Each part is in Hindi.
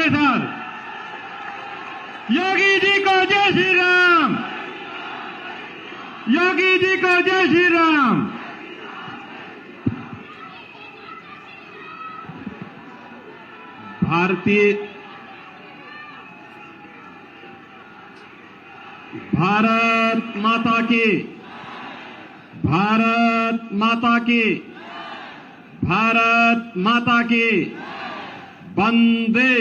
सर। योगी जी को जय श्री राम। योगी जी को जय श्री राम। भारत माता की, भारत माता की, भारत माता की। वंदे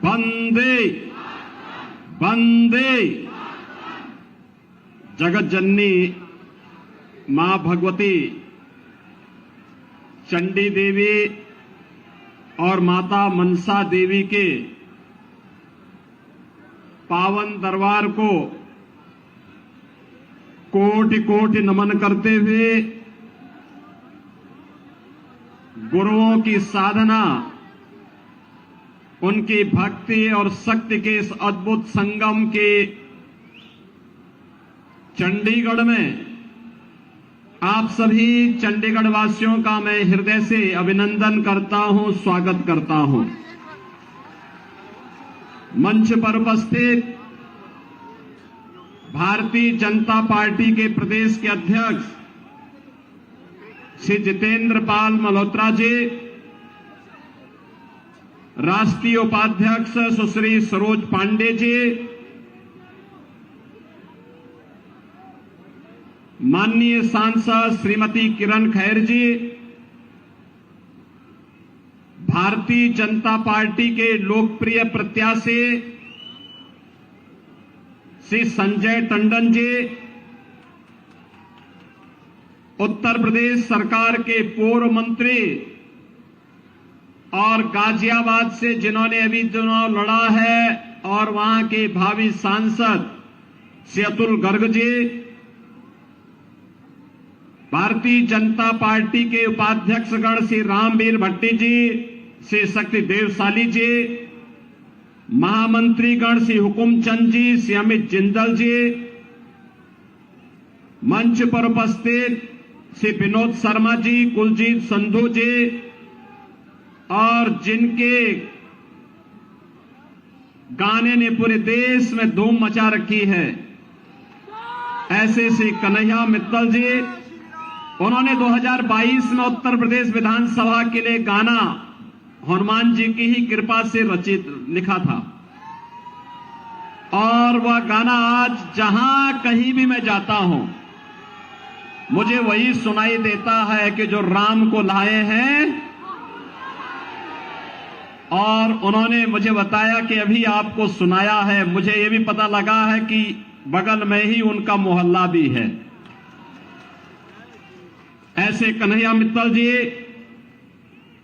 वंदे वंदे। जगत जननी मां भगवती चंडी देवी और माता मनसा देवी के पावन दरबार को कोटि कोटि नमन करते हुए गुरुओं की साधना, उनकी भक्ति और शक्ति के इस अद्भुत संगम के चंडीगढ़ में आप सभी चंडीगढ़ वासियों का मैं हृदय से अभिनंदन करता हूं, स्वागत करता हूं। मंच पर उपस्थित भारतीय जनता पार्टी के प्रदेश के अध्यक्ष श्री जितेंद्र पाल मल्होत्रा जी, राष्ट्रीय उपाध्यक्ष सुश्री सरोज पांडे जी, माननीय सांसद श्रीमती किरण खैर जी, भारतीय जनता पार्टी के लोकप्रिय प्रत्याशी श्री संजय टंडन जी, उत्तर प्रदेश सरकार के पूर्व मंत्री और गाजियाबाद से जिन्होंने अभी चुनाव लड़ा है और वहां के भावी सांसद श्री अतुल गर्ग जी, भारतीय जनता पार्टी के उपाध्यक्षगण श्री रामवीर भट्टी जी, श्री शक्ति देवशाली जी, महामंत्रीगण श्री हुकुमचंद जी, श्री अमित जिंदल जी, मंच पर उपस्थित श्री विनोद शर्मा जी, कुलजीत संधू जी, और जिनके गाने ने पूरे देश में धूम मचा रखी है, ऐसे श्री कन्हैया मित्तल जी, उन्होंने 2022 में उत्तर प्रदेश विधानसभा के लिए गाना हनुमान जी की ही कृपा से रचित लिखा था, और वह गाना आज जहां कहीं भी मैं जाता हूं मुझे वही सुनाई देता है कि जो राम को लाए हैं। और उन्होंने मुझे बताया कि अभी आपको सुनाया है। मुझे यह भी पता लगा है कि बगल में ही उनका मोहल्ला भी है। ऐसे कन्हैया मित्तल जी,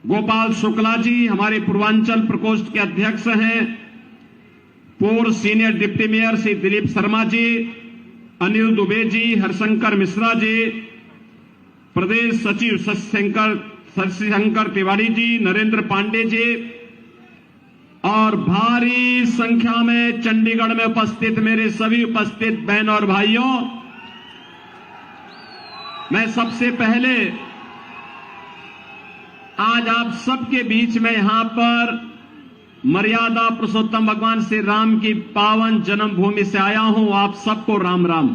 गोपाल शुक्ला जी हमारे पूर्वांचल प्रकोष्ठ के अध्यक्ष हैं, पूर्व senior deputy mayor Shri Dilip Sharma ji, Anil Dube ji, Harshankar Mishra ji, प्रदेश सचिव शशिशंकर तिवारी जी, नरेंद्र पांडे जी, और भारी संख्या में चंडीगढ़ में उपस्थित मेरे सभी उपस्थित बहन और भाइयों, मैं सबसे पहले आज आप सबके बीच में यहां पर मर्यादा पुरुषोत्तम भगवान श्री राम की पावन जन्मभूमि से आया हूं। आप सबको राम राम।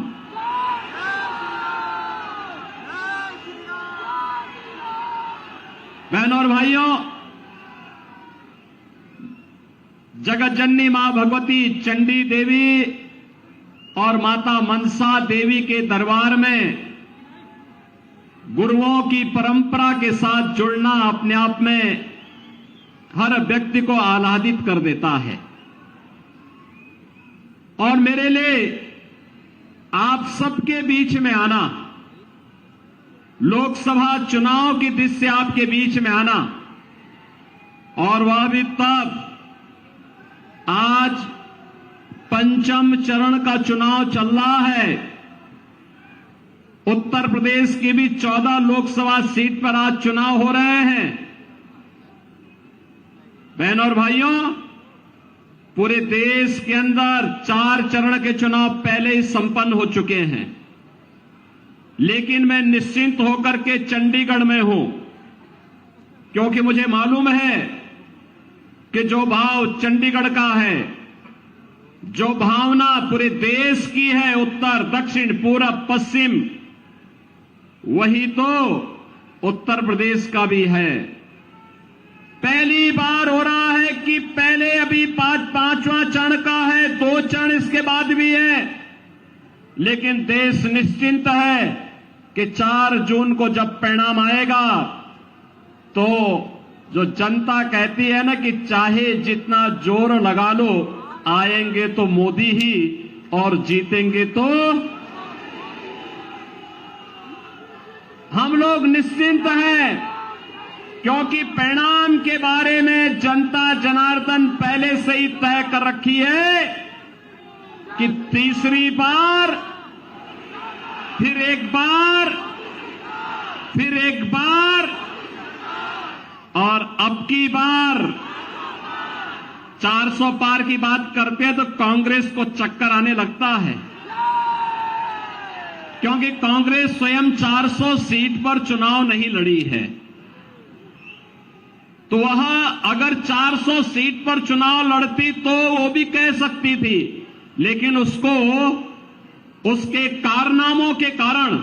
बहनों और भाइयों, जगत जननी मां भगवती चंडी देवी और माता मनसा देवी के दरबार में गुरुओं की परंपरा के साथ जुड़ना अपने आप में हर व्यक्ति को आह्लादित कर देता है। और मेरे लिए आप सबके बीच में आना, लोकसभा चुनाव की दृष्टि से आपके बीच में आना, और वह भी तब आज पंचम चरण का चुनाव चल रहा है। उत्तर प्रदेश की भी 14 लोकसभा सीट पर आज चुनाव हो रहे हैं। बहनों और भाइयों, पूरे देश के अंदर 4 चरण के चुनाव पहले ही संपन्न हो चुके हैं, लेकिन मैं निश्चिंत होकर के चंडीगढ़ में हूं, क्योंकि मुझे मालूम है कि जो भाव चंडीगढ़ का है, जो भावना पूरे देश की है, उत्तर दक्षिण पूरब पश्चिम, वही तो उत्तर प्रदेश का भी है। पहली बार हो रहा है कि पहले अभी पांचवां चरण का है, 2 चरण इसके बाद भी है, लेकिन देश निश्चिंत है कि 4 जून को जब परिणाम आएगा तो जो जनता कहती है ना कि चाहे जितना जोर लगा लो, आएंगे तो मोदी ही और जीतेंगे तो हम लोग निश्चिंत हैं, क्योंकि परिणाम के बारे में जनता जनार्दन पहले से ही तय कर रखी है कि तीसरी बार, फिर एक बार, फिर एक बार और अब की बार 400 पार की बात करते हैं तो कांग्रेस को चक्कर आने लगता है, क्योंकि कांग्रेस स्वयं 400 सीट पर चुनाव नहीं लड़ी है। तो वह अगर 400 सीट पर चुनाव लड़ती तो वो भी कह सकती थी, लेकिन उसको उसके कारनामों के कारण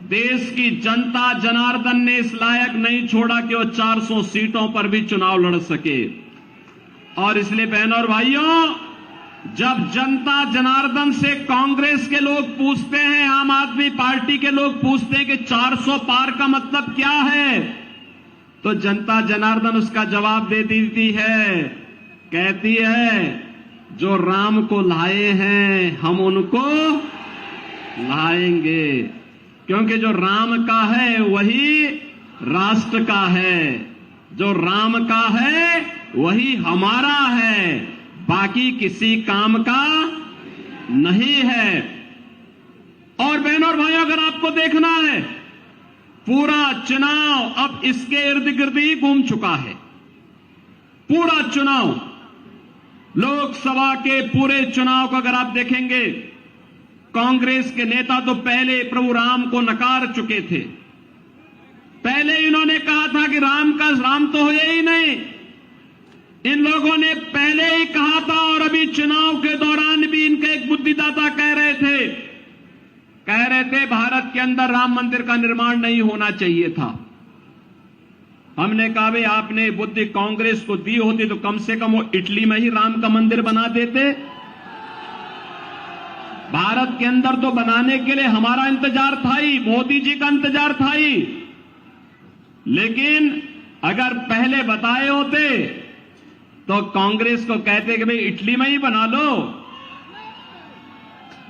देश की जनता जनार्दन ने इस लायक नहीं छोड़ा कि वो 400 सीटों पर भी चुनाव लड़ सके। और इसलिए बहनों और भाइयों, जब जनता जनार्दन से कांग्रेस के लोग पूछते हैं, आम आदमी पार्टी के लोग पूछते हैं कि 400 पार का मतलब क्या है, तो जनता जनार्दन उसका जवाब दे देती है, कहती है जो राम को लाए हैं हम उनको लाएंगे, क्योंकि जो राम का है वही राष्ट्र का है, जो राम का है वही हमारा है, बाकी किसी काम का नहीं है। और बहनों और भाइयों, अगर आपको देखना है, पूरा चुनाव अब इसके इर्द गिर्द ही घूम चुका है। पूरा चुनाव, लोकसभा के पूरे चुनाव को अगर आप देखेंगे, कांग्रेस के नेता तो पहले प्रभु राम को नकार चुके थे। पहले इन्होंने कहा था कि राम तो हुए ही नहीं, इन लोगों ने पहले ही कहा था। और अभी चुनाव के दौरान भी इनके एक बुद्धिदाता कह रहे थे भारत के अंदर राम मंदिर का निर्माण नहीं होना चाहिए था। हमने कहा भाई आपने बुद्धि कांग्रेस को दी होती तो कम से कम वो इटली में ही राम का मंदिर बना देते। भारत के अंदर तो बनाने के लिए हमारा इंतजार था ही, मोदी जी का इंतजार था ही, लेकिन अगर पहले बताए होते तो कांग्रेस को कहते कि भाई इटली में ही बना लो।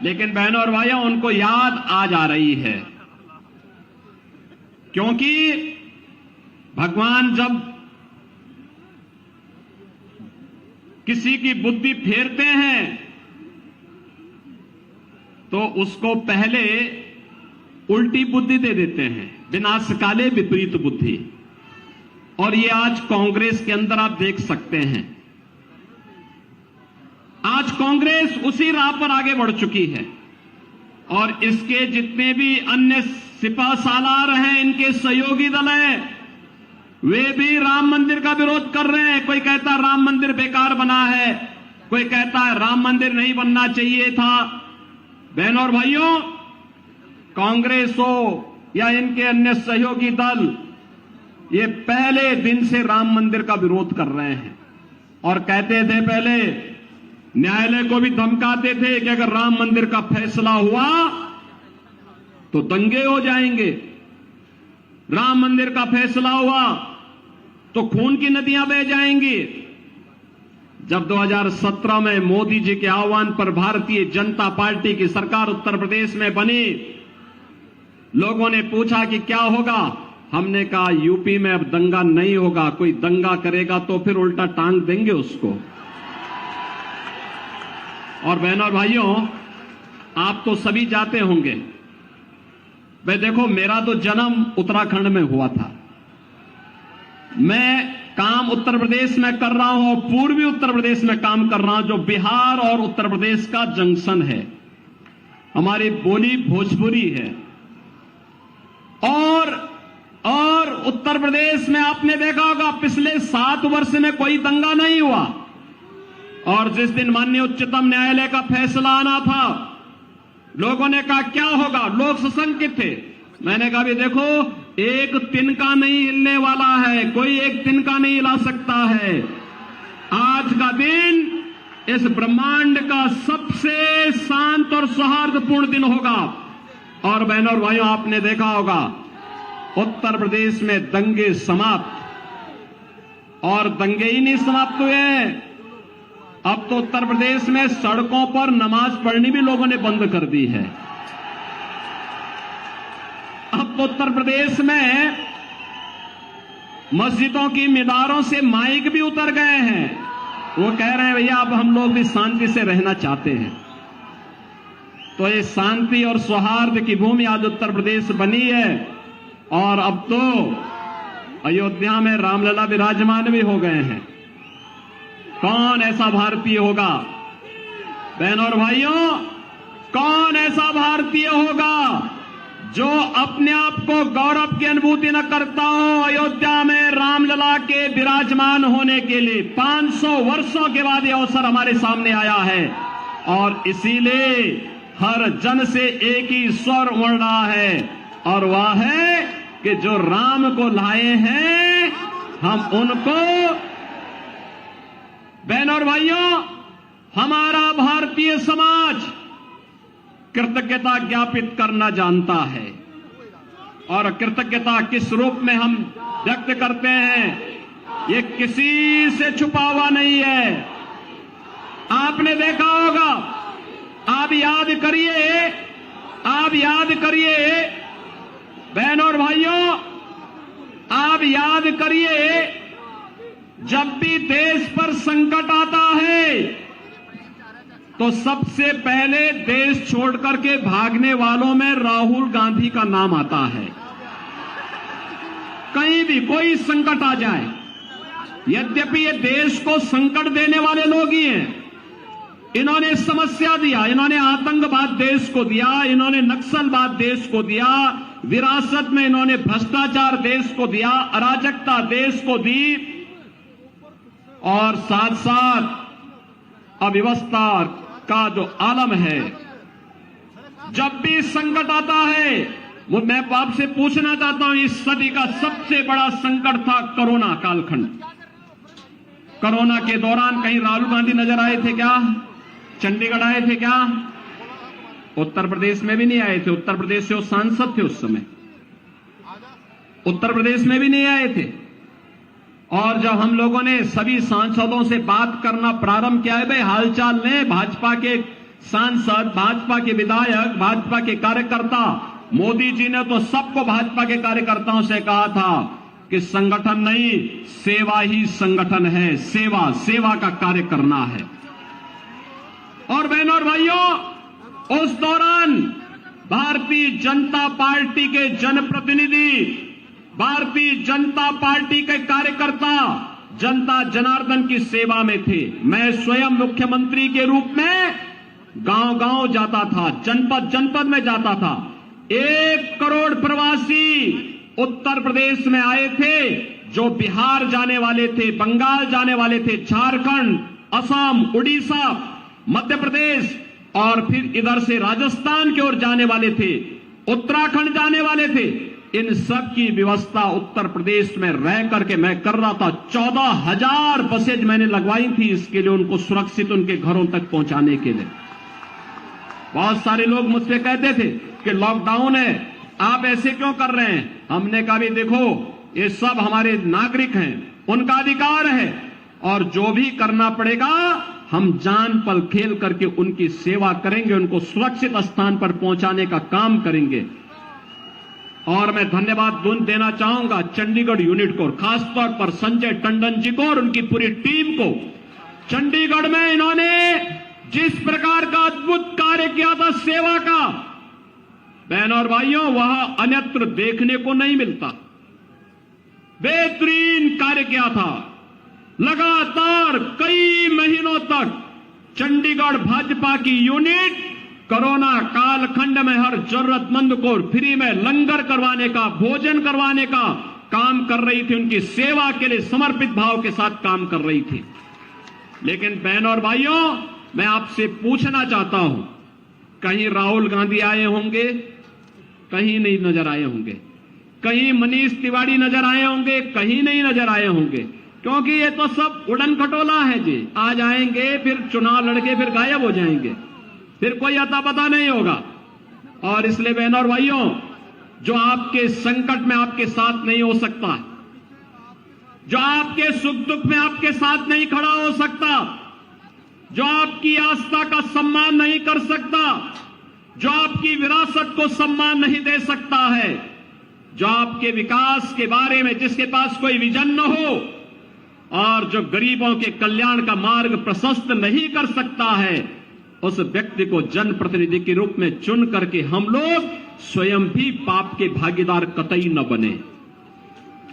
लेकिन बहनों और भाइयों, उनको याद आ जा रही है, क्योंकि भगवान जब किसी की बुद्धि फेरते हैं तो उसको पहले उल्टी बुद्धि दे देते हैं, विनाश काले विपरीत बुद्धि। और ये आज कांग्रेस के अंदर आप देख सकते हैं, आज कांग्रेस उसी राह पर आगे बढ़ चुकी है। और इसके जितने भी अन्य सिपा सालार हैं, इनके सहयोगी दल हैं, वे भी राम मंदिर का विरोध कर रहे हैं। कोई कहता है राम मंदिर बेकार बना है, कोई कहता है राम मंदिर नहीं बनना चाहिए था। बहनों और भाइयों, कांग्रेस हो या इनके अन्य सहयोगी दल, ये पहले दिन से राम मंदिर का विरोध कर रहे हैं और कहते थे, पहले न्यायालय को भी धमकाते थे कि अगर राम मंदिर का फैसला हुआ तो दंगे हो जाएंगे, राम मंदिर का फैसला हुआ तो खून की नदियां बह जाएंगी। जब 2017 में मोदी जी के आह्वान पर भारतीय जनता पार्टी की सरकार उत्तर प्रदेश में बनी, लोगों ने पूछा कि क्या होगा, हमने कहा यूपी में अब दंगा नहीं होगा, कोई दंगा करेगा तो फिर उल्टा टांग देंगे उसको। और बहनों और भाइयों, आप तो सभी जाते होंगे, भाई देखो मेरा तो जन्म उत्तराखंड में हुआ था, मैं काम उत्तर प्रदेश में कर रहा हूं, पूर्वी उत्तर प्रदेश में काम कर रहा हूं, जो बिहार और उत्तर प्रदेश का जंक्शन है। हमारी बोली भोजपुरी है और उत्तर प्रदेश में आपने देखा होगा पिछले 7 वर्ष में कोई दंगा नहीं हुआ। और जिस दिन माननीय उच्चतम न्यायालय का फैसला आना था, लोगों ने कहा क्या होगा, लोग सशंकित थे। मैंने कहा भी देखो, एक तिनका नहीं हिलने वाला है, कोई एक तिनका नहीं हिला सकता है। आज का दिन इस ब्रह्मांड का सबसे शांत और सौहार्दपूर्ण दिन होगा। और बहनों और भाइयों, आपने देखा होगा उत्तर प्रदेश में दंगे समाप्त, और दंगे ही नहीं समाप्त हुए, अब तो उत्तर प्रदेश में सड़कों पर नमाज पढ़नी भी लोगों ने बंद कर दी है। अब तो उत्तर प्रदेश में मस्जिदों की मीनारों से माइक भी उतर गए हैं। वो कह रहे हैं भैया अब हम लोग भी शांति से रहना चाहते हैं। तो ये शांति और सौहार्द की भूमि आज उत्तर प्रदेश बनी है। और अब तो अयोध्या में रामलला विराजमान भी हो गए हैं। कौन ऐसा भारतीय होगा, बहनों और भाइयों, कौन ऐसा भारतीय होगा जो अपने आप को गौरव की अनुभूति न करता हो अयोध्या में रामलला के विराजमान होने के लिए। 500 वर्षों के बाद यह अवसर हमारे सामने आया है, और इसीलिए हर जन से एक ही स्वर उमड़ रहा है, और वह है कि जो राम को लाए हैं हम उनको, बहनों और भाइयों, हमारा भारतीय समाज कृतज्ञता ज्ञापित करना जानता है। और कृतज्ञता किस रूप में हम व्यक्त करते हैं, ये किसी से छुपा हुआ नहीं है। आपने देखा होगा, आप याद करिए बहनों और भाइयों, आप याद करिए, जब भी देश पर संकट आता है तो सबसे पहले देश छोड़ करके भागने वालों में राहुल गांधी का नाम आता है। कहीं भी कोई संकट आ जाए, यद्यपि ये देश को संकट देने वाले लोग ही हैं। इन्होंने समस्या दिया, इन्होंने आतंकवाद देश को दिया, इन्होंने नक्सलवाद देश को दिया, विरासत में इन्होंने भ्रष्टाचार देश को दिया, अराजकता देश को दी, और साथ साथ अव्यवस्था का जो आलम है। जब भी संकट आता है, मैं आपसे पूछना चाहता हूं, इस सदी का सबसे बड़ा संकट था कोरोना कालखंड। कोरोना के दौरान कहीं राहुल गांधी नजर आए थे क्या? चंडीगढ़ आए थे क्या? उत्तर प्रदेश में भी नहीं आए थे। उत्तर प्रदेश से वो सांसद थे उस समय, उत्तर प्रदेश में भी नहीं आए थे। और जब हम लोगों ने सभी सांसदों से बात करना प्रारंभ किया है, भाई हालचाल लें, भाजपा के सांसद, भाजपा के विधायक, भाजपा के कार्यकर्ता, मोदी जी ने तो सबको भाजपा के कार्यकर्ताओं से कहा था कि संगठन नहीं, सेवा ही संगठन है, सेवा का कार्य करना है। और बहनों और भाइयों, उस दौरान भारतीय जनता पार्टी के जनप्रतिनिधि, भारतीय जनता पार्टी के कार्यकर्ता जनता जनार्दन की सेवा में थे। मैं स्वयं मुख्यमंत्री के रूप में गांव-गांव जाता था, जनपद में जाता था। 1 करोड़ प्रवासी उत्तर प्रदेश में आए थे, जो बिहार जाने वाले थे, बंगाल जाने वाले थे, झारखंड, असम, उड़ीसा, मध्य प्रदेश, और फिर इधर से राजस्थान की ओर जाने वाले थे, उत्तराखंड जाने वाले थे। इन सब की व्यवस्था उत्तर प्रदेश में रह करके मैं कर रहा था। 14,000 बसेज मैंने लगवाई थी इसके लिए, उनको सुरक्षित उनके घरों तक पहुंचाने के लिए। बहुत सारे लोग मुझसे कहते थे कि लॉकडाउन है, आप ऐसे क्यों कर रहे हैं? हमने कहा भी देखो, ये सब हमारे नागरिक हैं, उनका अधिकार है, और जो भी करना पड़ेगा हम जान पल खेल करके उनकी सेवा करेंगे, उनको सुरक्षित स्थान पर पहुंचाने का काम करेंगे। और मैं धन्यवाद देना चाहूंगा चंडीगढ़ यूनिट को, खासतौर पर संजय टंडन जी को और उनकी पूरी टीम को। चंडीगढ़ में इन्होंने जिस प्रकार का अद्भुत कार्य किया था सेवा का, बहनों और भाइयों, वह अन्यत्र देखने को नहीं मिलता। बेहतरीन कार्य किया था। लगातार कई महीनों तक चंडीगढ़ भाजपा की यूनिट कोरोना कालखंड में हर जरूरतमंद को फ्री में लंगर करवाने का, भोजन करवाने का काम कर रही थी, उनकी सेवा के लिए समर्पित भाव के साथ काम कर रही थी। लेकिन बहनों और भाइयों, मैं आपसे पूछना चाहता हूं, कहीं राहुल गांधी आए होंगे? कहीं नहीं नजर आए होंगे। कहीं मनीष तिवारी नजर आए होंगे? कहीं नहीं नजर आए होंगे। क्योंकि ये तो सब उड़न खटोला है जी। आज आएंगे, फिर चुनाव लड़के, फिर गायब हो जाएंगे, फिर कोई अता पता नहीं होगा। और इसलिए बहनों और भाइयों, जो आपके संकट में आपके साथ नहीं हो सकता, जो आपके सुख दुख में आपके साथ नहीं खड़ा हो सकता, जो आपकी आस्था का सम्मान नहीं कर सकता, जो आपकी विरासत को सम्मान नहीं दे सकता है, जो आपके विकास के बारे में जिसके पास कोई विजन न हो और जो गरीबों के कल्याण का मार्ग प्रशस्त नहीं कर सकता है, उस व्यक्ति को जनप्रतिनिधि के रूप में चुन करके हम लोग स्वयं भी पाप के भागीदार कतई न बने।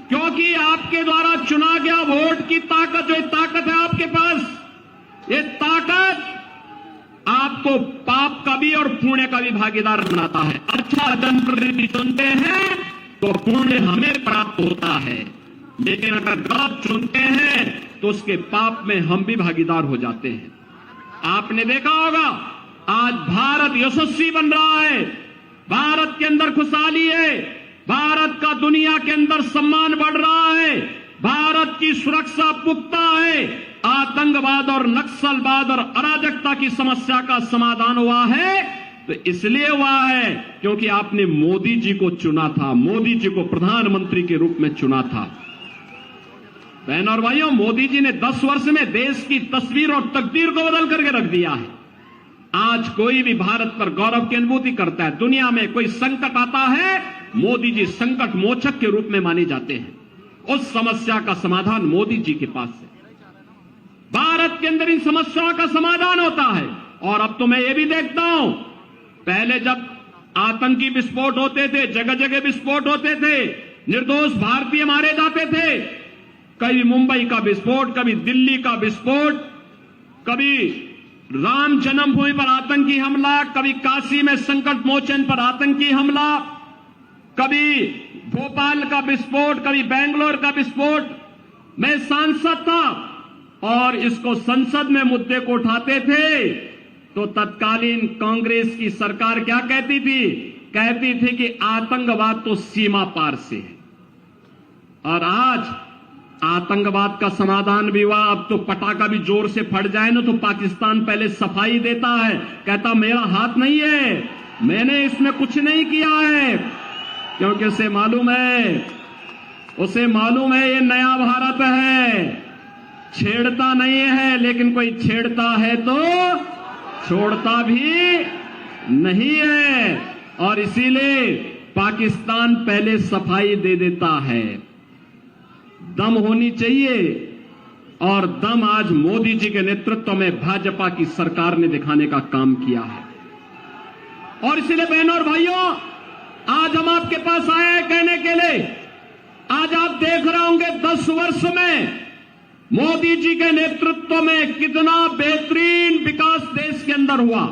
क्योंकि आपके द्वारा चुना गया वोट की ताकत, जो ताकत है आपके पास, ये ताकत आपको पाप का भी और पुण्य का भी भागीदार बनाता है। अच्छा जनप्रतिनिधि चुनते हैं तो पुण्य हमें प्राप्त होता है, लेकिन अगर गलत चुनते हैं तो उसके पाप में हम भी भागीदार हो जाते हैं। आपने देखा होगा, आज भारत यशस्वी बन रहा है, भारत के अंदर खुशहाली है, भारत का दुनिया के अंदर सम्मान बढ़ रहा है, भारत की सुरक्षा पुख्ता है, आतंकवाद और नक्सलवाद और अराजकता की समस्या का समाधान हुआ है, तो इसलिए हुआ है क्योंकि आपने मोदी जी को चुना था, मोदी जी को प्रधानमंत्री के रूप में चुना था। बहन और भाइयों, मोदी जी ने 10 वर्ष में देश की तस्वीर और तकदीर को बदल करके रख दिया है। आज कोई भी भारत पर गौरव की अनुभूति करता है। दुनिया में कोई संकट आता है, मोदी जी संकट मोचक के रूप में माने जाते हैं। उस समस्या का समाधान मोदी जी के पास है। भारत के अंदर इन समस्याओं का समाधान होता है। और अब तो मैं ये भी देखता हूं, पहले जब आतंकी विस्फोट होते थे, जगह जगह विस्फोट होते थे, निर्दोष भारतीय मारे जाते थे, कभी मुंबई का विस्फोट, कभी दिल्ली का विस्फोट, कभी राम जन्मभूमि पर आतंकी हमला, कभी काशी में संकट मोचन पर आतंकी हमला, कभी भोपाल का विस्फोट, कभी बेंगलोर का विस्फोट। मैं सांसद था और इसको संसद में मुद्दे को उठाते थे तो तत्कालीन कांग्रेस की सरकार क्या कहती थी? कहती थी कि आतंकवाद तो सीमा पार से है। और आज आतंकवाद का समाधान भी हुआ। अब तो पटाखा भी जोर से फट जाए ना तो पाकिस्तान पहले सफाई देता है, कहता मेरा हाथ नहीं है, मैंने इसमें कुछ नहीं किया है, क्योंकि उसे मालूम है ये नया भारत है, छेड़ता नहीं है, लेकिन कोई छेड़ता है तो छोड़ता भी नहीं है। और इसीलिए पाकिस्तान पहले सफाई दे देता है। दम होनी चाहिए, और दम आज मोदी जी के नेतृत्व में भाजपा की सरकार ने दिखाने का काम किया है। और इसलिए बहनों और भाइयों, आज हम आपके पास आए हैं कहने के लिए, आज आप देख रहे होंगे 10 वर्ष में मोदी जी के नेतृत्व में कितना बेहतरीन विकास देश के अंदर हुआ।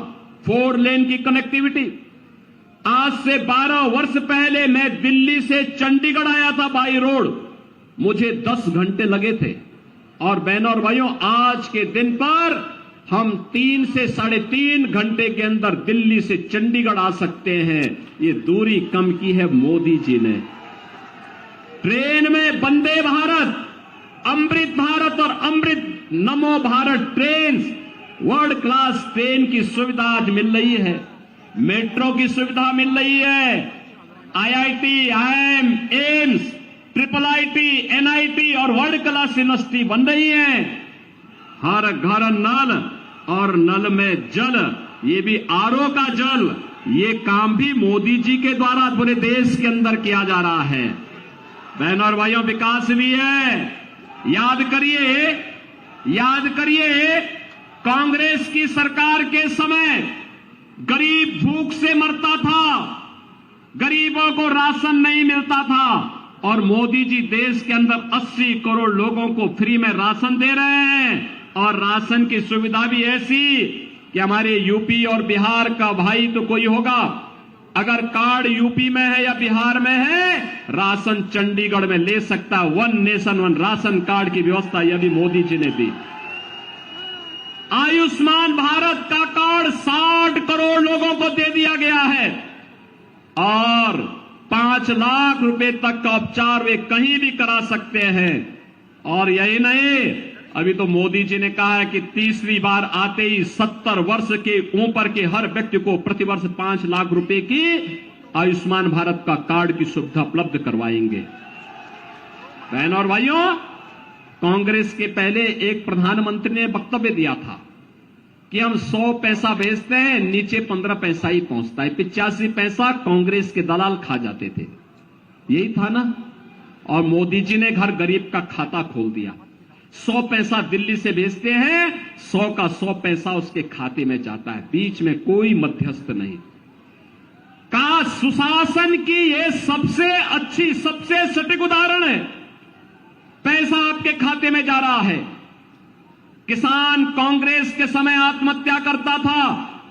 4 लेन की कनेक्टिविटी। आज से 12 वर्ष पहले मैं दिल्ली से चंडीगढ़ आया था बाई रोड, मुझे 10 घंटे लगे थे। और बहनों और भाइयों, आज के दिन पर हम 3 से 3.5 घंटे के अंदर दिल्ली से चंडीगढ़ आ सकते हैं। ये दूरी कम की है मोदी जी ने। ट्रेन में वंदे भारत, अमृत भारत और अमृत नमो Bharat train, world class train की सुविधा आज मिल रही है। मेट्रो की सुविधा मिल रही है। IIT, IIM, AIIMS, IIIT, NIT और वर्ल्ड क्लास यूनिवर्सिटी बन रही है। हर घर नल और नल में जल, ये भी RO का जल, ये काम भी मोदी जी के द्वारा पूरे देश के अंदर किया जा रहा है। बहनों और भाइयों, विकास भी है। याद करिए कांग्रेस की सरकार के समय गरीब भूख से मरता था, गरीबों को राशन नहीं मिलता था, और मोदी जी देश के अंदर 80 करोड़ लोगों को फ्री में राशन दे रहे हैं। और राशन की सुविधा भी ऐसी कि हमारे यूपी और बिहार का भाई तो कोई होगा, अगर कार्ड यूपी में है या बिहार में है, राशन चंडीगढ़ में ले सकता है। 1 नेशन 1 राशन कार्ड की व्यवस्था यह भी मोदी जी ने दी। आयुष्मान भारत का कार्ड 60 करोड़ लोगों को दे दिया गया है और 5 लाख रुपए तक का उपचार वे कहीं भी करा सकते हैं। और यही नहीं, अभी तो मोदी जी ने कहा है कि तीसरी बार आते ही 70 वर्ष के ऊपर के हर व्यक्ति को प्रतिवर्ष 5 लाख रुपए की आयुष्मान भारत का कार्ड की सुविधा उपलब्ध करवाएंगे। बहनों और भाइयों, कांग्रेस के पहले एक प्रधानमंत्री ने वक्तव्य दिया था कि हम 100 पैसा भेजते हैं, नीचे 15 पैसा ही पहुंचता है। 85 पैसा कांग्रेस के दलाल खा जाते थे, यही था ना। और मोदी जी ने घर गरीब का खाता खोल दिया। 100 पैसा दिल्ली से भेजते हैं, 100 का 100 पैसा उसके खाते में जाता है, बीच में कोई मध्यस्थ नहीं। का सुशासन की यह सबसे अच्छी, सबसे सटीक उदाहरण है। पैसा आपके खाते में जा रहा है। किसान कांग्रेस के समय आत्महत्या करता था,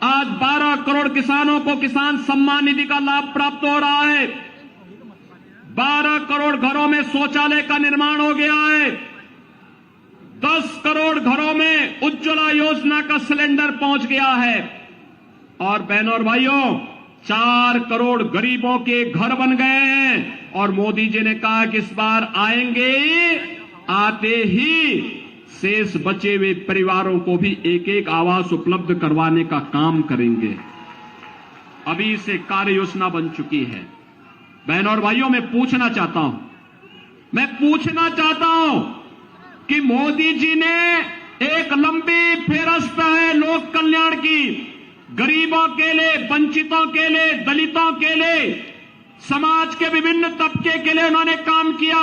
आज 12 करोड़ किसानों को किसान सम्मान निधि का लाभ प्राप्त हो रहा है। 12 करोड़ घरों में शौचालय का निर्माण हो गया है। 10 करोड़ घरों में उज्ज्वला योजना का सिलेंडर पहुंच गया है। और बहनों और भाइयों, 4 करोड़ गरीबों के घर बन गए हैं। और मोदी जी ने कहा कि इस बार आएंगे, आते ही शेष बचे हुए परिवारों को भी एक एक आवास उपलब्ध करवाने का काम करेंगे। अभी से कार्य योजना बन चुकी है। बहनों और भाइयों, मैं पूछना चाहता हूं कि मोदी जी ने एक लंबी फेरस्त है लोक कल्याण की, गरीबों के लिए, वंचितों के लिए, दलितों के लिए, समाज के विभिन्न तबके के लिए उन्होंने काम किया।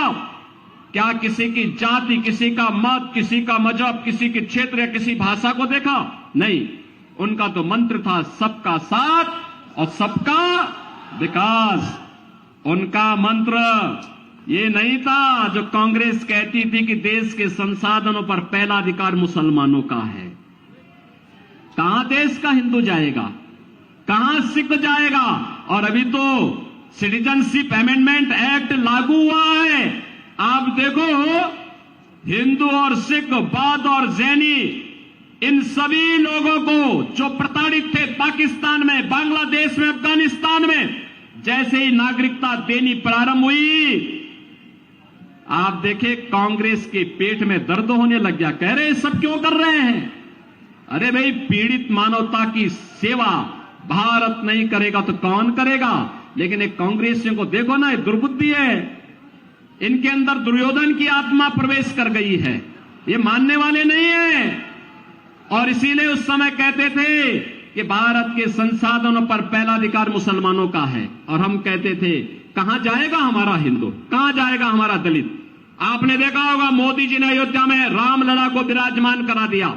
क्या किसी की जाति, किसी का मत, किसी का मजहब, किसी के क्षेत्र या किसी भाषा को देखा? नहीं। उनका तो मंत्र था सबका साथ और सबका विकास। उनका मंत्र ये नहीं था जो कांग्रेस कहती थी कि देश के संसाधनों पर पहला अधिकार मुसलमानों का है। कहां देश का हिंदू जाएगा, कहां सिख जाएगा? और अभी तो सिटीजनशिप अमेंडमेंट एक्ट लागू हुआ है। आप देखो, हिंदू और सिख, बौद्ध और जैनी, इन सभी लोगों को जो प्रताड़ित थे पाकिस्तान में, बांग्लादेश में, अफगानिस्तान में, जैसे ही नागरिकता देनी प्रारंभ हुई, आप देखे कांग्रेस के पेट में दर्द होने लग गया। कह रहे सब क्यों कर रहे हैं? अरे भाई, पीड़ित मानवता की सेवा भारत नहीं करेगा तो कौन करेगा? लेकिन एक कांग्रेसियों को देखो ना, ये दुर्बुद्धि है, इनके अंदर दुर्योधन की आत्मा प्रवेश कर गई है, ये मानने वाले नहीं है। और इसीलिए उस समय कहते थे कि भारत के संसाधनों पर पहला अधिकार मुसलमानों का है। और हम कहते थे कहां जाएगा हमारा हिंदू, कहां जाएगा हमारा दलित? आपने देखा होगा, मोदी जी ने अयोध्या में रामलला को विराजमान करा दिया।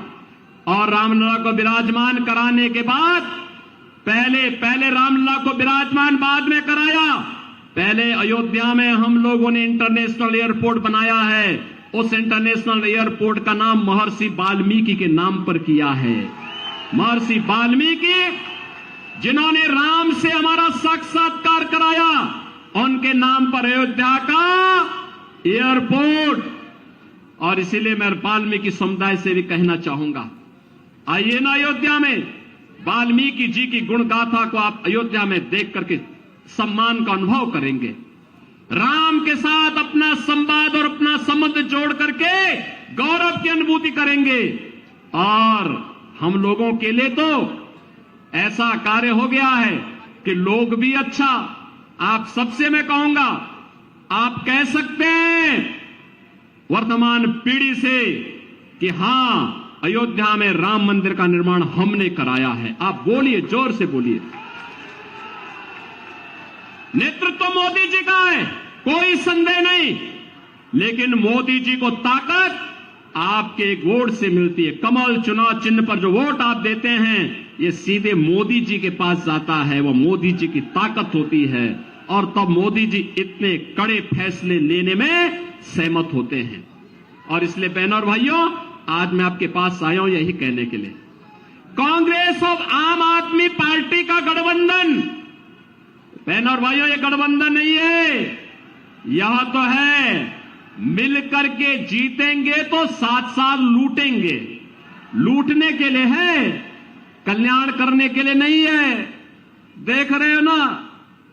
और रामलला को विराजमान कराने के बाद पहले रामलला को विराजमान बाद में कराया। पहले अयोध्या में हम लोगों ने इंटरनेशनल एयरपोर्ट बनाया है। उस इंटरनेशनल एयरपोर्ट का नाम महर्षि वाल्मीकि के नाम पर किया है। महर्षि वाल्मीकि जिन्होंने राम से हमारा साक्षात्कार कराया, उनके नाम पर अयोध्या का एयरपोर्ट। और इसीलिए मैं वाल्मीकि समुदाय से भी कहना चाहूंगा, आइए ना अयोध्या में, वाल्मीकि जी की गुण गाथा को आप अयोध्या में देख करके सम्मान का अनुभव करेंगे। राम के साथ अपना संवाद और अपना संबंध जोड़ करके गौरव की अनुभूति करेंगे। और हम लोगों के लिए तो ऐसा कार्य हो गया है कि लोग भी अच्छा, आप सबसे मैं कहूंगा, आप कह सकते हैं वर्तमान पीढ़ी से कि हां, अयोध्या में राम मंदिर का निर्माण हमने कराया है। आप बोलिए, जोर से बोलिए। नेतृत्व मोदी जी का है, कोई संदेह नहीं। लेकिन मोदी जी को ताकत आपके वोट से मिलती है। कमल चुनाव चिन्ह पर जो वोट आप देते हैं, ये सीधे मोदी जी के पास जाता है। वो मोदी जी की ताकत होती है। और तब मोदी जी इतने कड़े फैसले लेने में सहमत होते हैं। और इसलिए बहनों और भाइयों, आज मैं आपके पास आया हूं यही कहने के लिए, कांग्रेस और आम आदमी पार्टी का गठबंधन बहनों और भाइयों, ये गठबंधन नहीं है, यह तो है मिलकर के जीतेंगे तो साथ साथ लूटेंगे। लूटने के लिए है, कल्याण करने के लिए नहीं है। देख रहे हो ना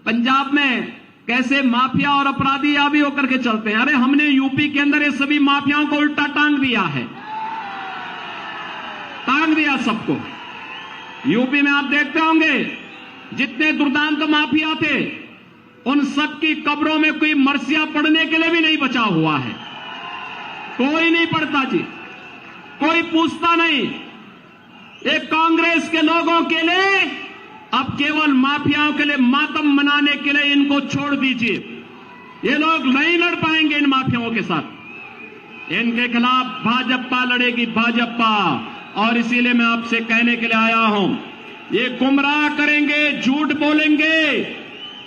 पंजाब में कैसे माफिया और अपराधी आदि होकर के चलते हैं। अरे हमने यूपी के अंदर ये सभी माफियाओं को उल्टा टांग दिया है, टांग दिया सबको। यूपी में आप देखते होंगे जितने दुर्दांत माफिया थे उन सब की कब्रों में कोई मरसिया पड़ने के लिए भी नहीं बचा हुआ है। कोई नहीं पड़ता जी, कोई पूछता नहीं। एक कांग्रेस के लोगों के लिए अब केवल माफियाओं के लिए मातम मनाने के लिए इनको छोड़ दीजिए। ये लोग नहीं लड़ पाएंगे इन माफियाओं के साथ। इनके खिलाफ भाजपा लड़ेगी, भाजपा। और इसीलिए मैं आपसे कहने के लिए आया हूं, ये गुमराह करेंगे, झूठ बोलेंगे,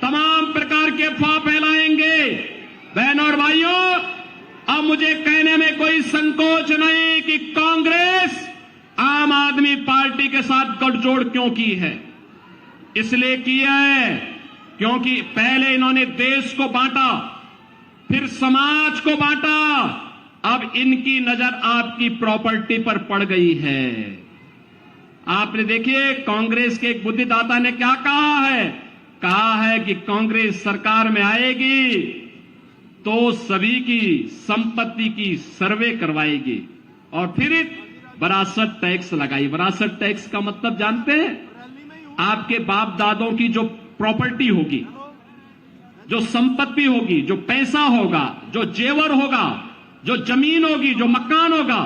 तमाम प्रकार के अफवाह फैलाएंगे। बहनों और भाइयों, अब मुझे कहने में कोई संकोच नहीं कि कांग्रेस आम आदमी पार्टी के साथ गठजोड़ क्यों की है। इसलिए किया है क्योंकि पहले इन्होंने देश को बांटा, फिर समाज को बांटा, अब इनकी नजर आपकी प्रॉपर्टी पर पड़ गई है। आपने देखिए कांग्रेस के एक बुद्धिदाता ने क्या कहा है कि कांग्रेस सरकार में आएगी तो सभी की संपत्ति की सर्वे करवाएगी और फिर विरासत टैक्स लगाई। विरासत टैक्स का मतलब जानते हैं? आपके बाप दादों की जो प्रॉपर्टी होगी, जो संपत्ति होगी, जो पैसा होगा, जो जेवर होगा, जो जमीन होगी, जो मकान होगा,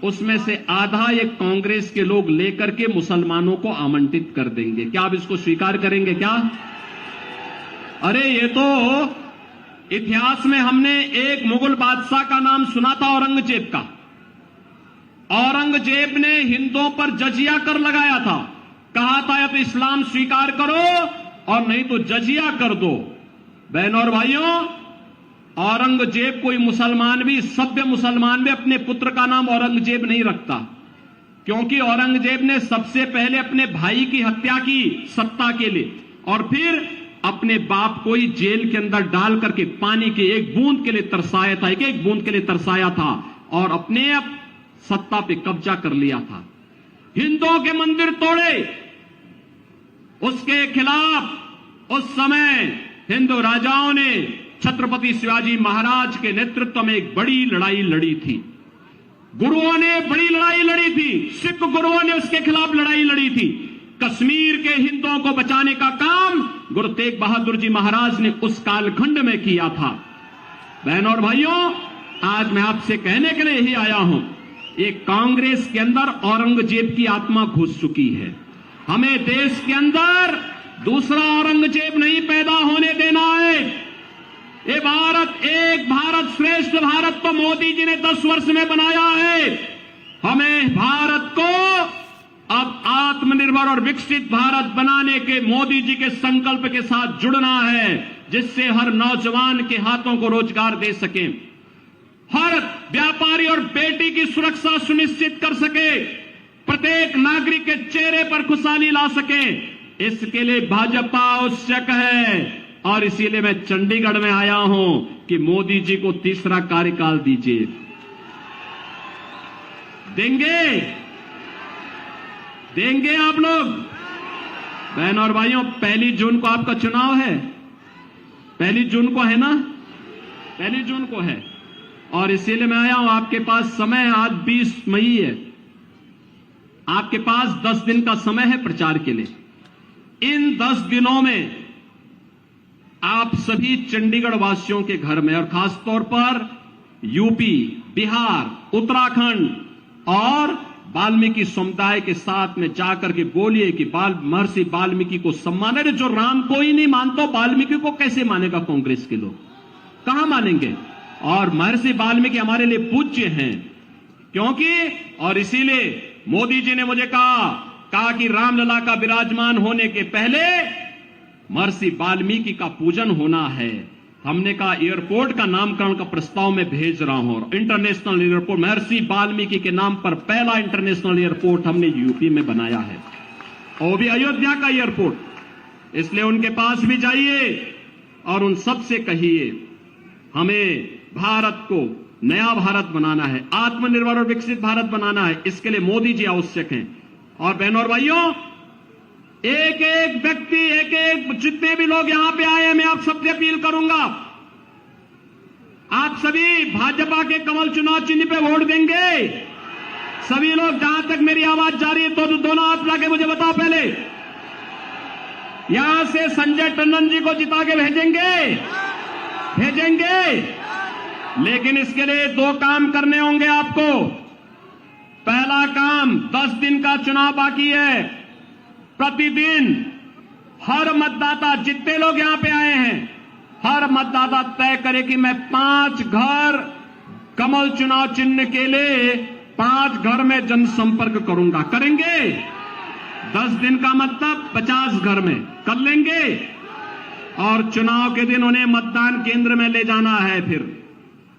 उसमें से आधा ये कांग्रेस के लोग लेकर के मुसलमानों को आमंत्रित कर देंगे। क्या आप इसको स्वीकार करेंगे क्या? अरे ये तो इतिहास में हमने एक मुगल बादशाह का नाम सुना था, औरंगजेब का। औरंगजेब ने हिंदुओं पर जजिया कर लगाया था, कहा था या तो इस्लाम स्वीकार करो और नहीं तो जजिया कर दो। बहनों और भाइयों, औरंगजेब कोई मुसलमान भी, सभ्य मुसलमान भी अपने पुत्र का नाम औरंगजेब नहीं रखता, क्योंकि औरंगजेब ने सबसे पहले अपने भाई की हत्या की सत्ता के लिए और फिर अपने बाप को ही जेल के अंदर डाल करके पानी के एक बूंद के लिए तरसाया था, एक बूंद के लिए तरसाया था और अपने आप सत्ता पे कब्जा कर लिया था। हिंदुओं के मंदिर तोड़े, उसके खिलाफ उस समय हिंदू राजाओं ने छत्रपति शिवाजी महाराज के नेतृत्व में एक बड़ी लड़ाई लड़ी थी। गुरुओं ने बड़ी लड़ाई लड़ी थी, सिख गुरुओं ने उसके खिलाफ लड़ाई लड़ी थी। कश्मीर के हिंदुओं को बचाने का काम गुरु तेग बहादुर जी महाराज ने उस कालखंड में किया था। बहनों और भाइयों, आज मैं आपसे कहने के लिए ही आया हूं, ये कांग्रेस के अंदर औरंगजेब की आत्मा घुस चुकी है। हमें देश के अंदर दूसरा औरंगजेब नहीं पैदा होने देना है। ये भारत, एक भारत श्रेष्ठ भारत तो मोदी जी ने 10 वर्ष में बनाया है। हमें भारत को अब आत्मनिर्भर और विकसित भारत बनाने के मोदी जी के संकल्प के साथ जुड़ना है, जिससे हर नौजवान के हाथों को रोजगार दे सके, हर व्यापारी और बेटी की सुरक्षा सुनिश्चित कर सके, प्रत्येक नागरिक के चेहरे पर खुशहाली ला सके। इसके लिए भाजपा आवश्यक है और इसीलिए मैं चंडीगढ़ में आया हूं कि मोदी जी को तीसरा कार्यकाल दीजिए। देंगे आप लोग? बहनों और भाइयों, 1 जून को आपका चुनाव है। 1 जून को है ना? 1 जून को है और इसीलिए मैं आया हूं। आपके पास समय, आज 20 मई है, आपके पास 10 दिन का समय है प्रचार के लिए। इन 10 दिनों में आप सभी चंडीगढ़ वासियों के घर में और खासतौर पर यूपी, बिहार, उत्तराखंड और वाल्मीकि समुदाय के साथ में जाकर के बोलिए कि महर्षि वाल्मीकि को सम्मान है। जो राम को ही नहीं मानता, वाल्मीकि को कैसे मानेगा कांग्रेस के लोग? कहां मानेंगे? और महर्षि वाल्मीकि हमारे लिए पूज्य हैं, क्योंकि और इसीलिए मोदी जी ने मुझे कहा कि रामलला का विराजमान होने के पहले महर्षि वाल्मीकि का पूजन होना है। हमने कहा एयरपोर्ट का नामकरण का प्रस्ताव में भेज रहा हूं, इंटरनेशनल एयरपोर्ट महर्षि वाल्मीकि के नाम पर पहला इंटरनेशनल एयरपोर्ट हमने यूपी में बनाया है, और भी अयोध्या का एयरपोर्ट। इसलिए उनके पास भी जाइए और उन सब से कहिए हमें भारत को नया भारत बनाना है, आत्मनिर्भर और विकसित भारत बनाना है। इसके लिए मोदी जी आवश्यक हैं। और बहनों और भाइयों, एक एक व्यक्ति, एक एक जितने भी लोग यहां पे आए हैं, मैं आप सबसे अपील करूंगा, आप सभी भाजपा के कमल चुनाव चिन्ह पे वोट देंगे। सभी लोग, जहां तक मेरी आवाज जा रही है तो दोनों हाथ लाके मुझे बताओ पहले। यहां से संजय टंडन जी को जिता के भेजेंगे। लेकिन इसके लिए 2 काम करने होंगे आपको। पहला काम, 10 दिन का चुनाव बाकी है। प्रतिदिन हर मतदाता, जितने लोग यहां पे आए हैं, हर मतदाता तय करे कि मैं 5 घर कमल चुनाव चिन्ह के लिए 5 घर में जनसंपर्क करूंगा। करेंगे? 10 दिन का मतलब 50 घर में कर लेंगे। और चुनाव के दिन उन्हें मतदान केंद्र में ले जाना है, फिर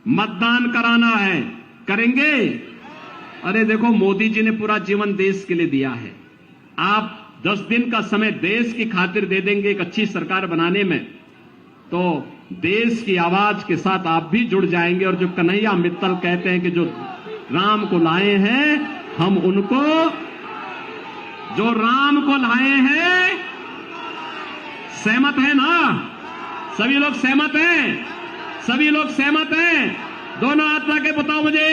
मतदान कराना है। करेंगे? अरे देखो, मोदी जी ने पूरा जीवन देश के लिए दिया है। आप 10 दिन का समय देश की खातिर दे देंगे एक अच्छी सरकार बनाने में, तो देश की आवाज के साथ आप भी जुड़ जाएंगे। और जो कन्हैया मित्तल कहते हैं कि जो राम को लाए हैं, हम उनको, जो राम को लाए हैं, सहमत है ना? सभी लोग सहमत हैं? सभी लोग सहमत हैं? दोनों हाथ लाके बताओ मुझे,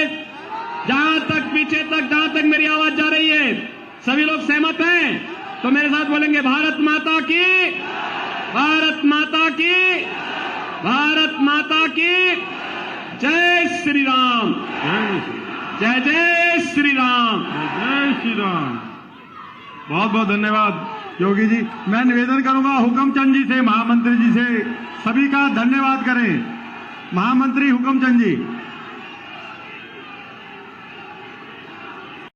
जहां तक पीछे तक, जहां तक मेरी आवाज जा रही है, सभी लोग सहमत हैं? तो मेरे साथ बोलेंगे, भारत माता की, भारत माता की, भारत माता की जय श्री राम, जय जय श्री राम, जय श्री राम। बहुत बहुत धन्यवाद योगी जी। मैं निवेदन करूंगा हुक्मचंद जी से, महामंत्री जी से, सभी का धन्यवाद करें। महामंत्री हुक्मचंद जी।